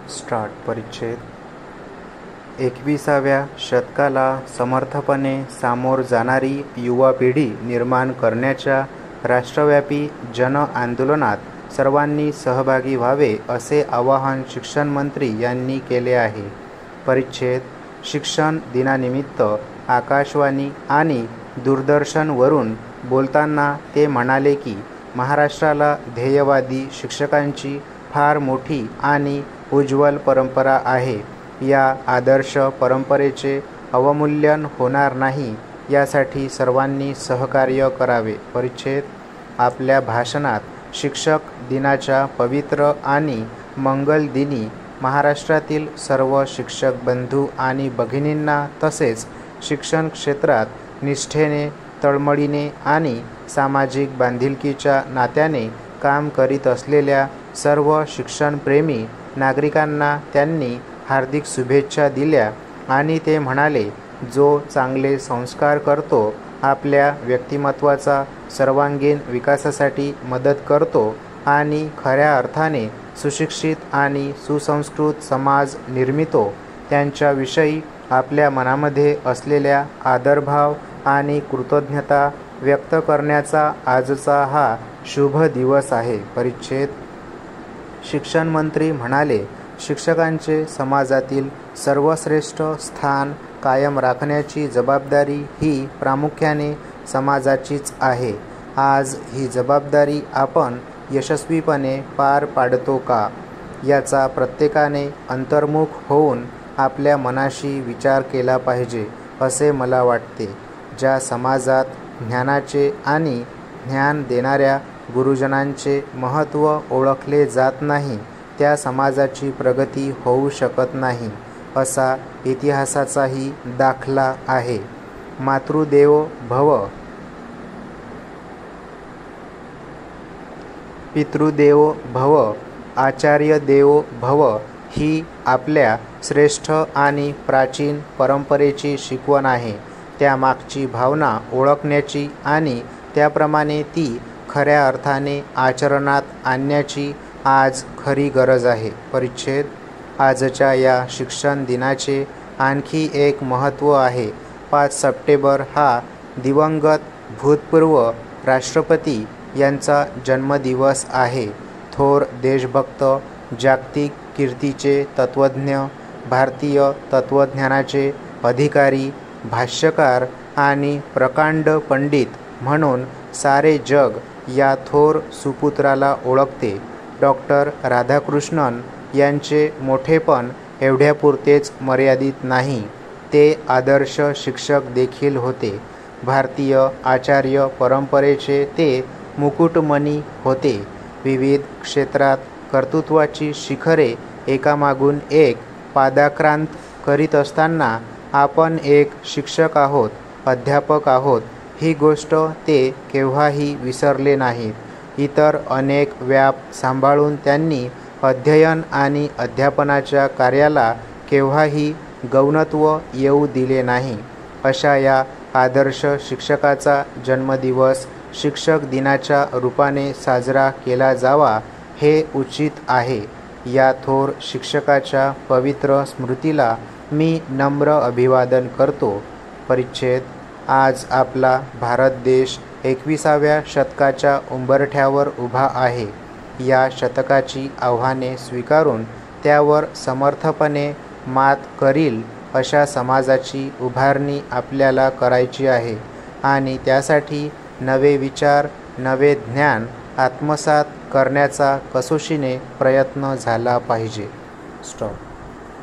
Start. परिच्छेद 21व्या शतकाला समर्थपणे सामोर जाणारी युवा पिढी निर्माण करण्याच्या राष्ट्रव्यापी जन आंदोलनात सर्वांनी सहभागी व्हावे असे आवाहन शिक्षण मंत्री यांनी केले आहे. परिच्छेद शिक्षण दिनानिमित्त आकाशवाणी आणि दूरदर्शनवरून बोलताना ते म्हणाले की महाराष्ट्राला ध्येयवादी शिक्षकांची फार मोठी आणि उज्ज्वल परंपरा आहे. या आदर्श परंपरेचे अवमूल्यन होणार नाही यासाठी सर्वांनी सहकार्य करावे. परिच्छेद आपल्या भाषणात शिक्षक दिनाच्या पवित्र आणि मंगल दिनी महाराष्ट्रातील सर्व शिक्षक बंधू आणि भगिनींना तसेच शिक्षण क्षेत्रात निष्ठेने, तळमळीने आणि सामाजिक बांधिलकीच्या नात्याने काम करीत असलेल्या सर्व शिक्षणप्रेमी नागरिकांना त्यांनी हार्दिक शुभेच्छा दिल्या आणि ते म्हणाले, जो चांगले संस्कार करतो, आपल्या व्यक्तिमत्वाचा सर्वांगीण विकासासाठी मदत करतो आणि खऱ्या अर्थाने सुशिक्षित आणि सुसंस्कृत समाज निर्मितो, त्यांच्याविषयी आपल्या मनामध्ये असलेल्या आदरभाव आणि कृतज्ञता व्यक्त करण्याचा आजचा हा शुभ दिवस आहे. परिच्छेद शिक्षण मंत्री म्हणाले, शिक्षकांचे समाजातील सर्वश्रेष्ठ स्थान कायम राखण्याची जबाबदारी ही प्रामुख्याने समाजाचीच आहे. आज ही जबाबदारी आपण यशस्वीपणे पार पाडतो का, याचा प्रत्येकाने अंतर्मुख होऊन आपल्या मनाशी विचार केला पाहिजे असे मला वाटते. ज्या समाजात ज्ञानाचे आणि ज्ञान देणाऱ्या गुरुजनांचे महत्त्व ओळखले जात नाही, त्या समाजाची प्रगती होऊ शकत नाही, असा इतिहासाचाही दाखला आहे. मातृदेवो भव, पितृदेवो भव, आचार्य देवो भव ही आपल्या श्रेष्ठ आणि प्राचीन परंपरेची शिकवण आहे. त्यामागची भावना ओळखण्याची आणि त्याप्रमाणे ती खऱ्या अर्थाने आचरणात आणण्याची आज खरी गरज आहे. परिच्छेद आजच्या या शिक्षण दिनाचे आणखी एक महत्त्व आहे. 5 सप्टेंबर हा दिवंगत भूतपूर्व राष्ट्रपती यांचा जन्मदिवस आहे. थोर देशभक्त, जागतिक कीर्तीचे तत्त्वज्ञ, भारतीय तत्त्वज्ञानाचे अधिकारी, भाष्यकार आणि प्रकांड पंडित म्हणून सारे जग या थोर सुपुत्राला ओळखते. डॉक्टर राधाकृष्णन यांचे मोठेपण एवढ्यापुरतेच मर्यादित नाही, ते आदर्श शिक्षक देखील होते. भारतीय आचार्य परंपरेचे ते मुकुटमणी होते. विविध क्षेत्रात कर्तृत्वाची शिखरे एकामागून एक पादाक्रांत करीत असताना आपण एक शिक्षक आहोत, अध्यापक आहोत, ही गोष्ट ते केव्हाही विसरले नाहीत. इतर अनेक व्याप सांभाळून त्यांनी अध्ययन आणि अध्यापनाच्या कार्याला केव्हाही गौणत्व येऊ दिले नाही. अशा या आदर्श शिक्षकाचा जन्मदिवस शिक्षक दिनाच्या रूपाने साजरा केला जावा, हे उचित आहे. या थोर शिक्षकाच्या पवित्र स्मृतीला मी नम्र अभिवादन करतो. परिच्छेद आज आपला भारत देश 21व्या शतकाच्या उंबरठ्यावर उभा आहे. या शतकाची आव्हाने स्वीकारून त्यावर समर्थपणे मात करील अशा समाजाची उभारणी आपल्याला करायची आहे आणि त्यासाठी नवे विचार, नवे ज्ञान आत्मसात करण्याचा कसोशीने प्रयत्न झाला पाहिजे. स्टॉप.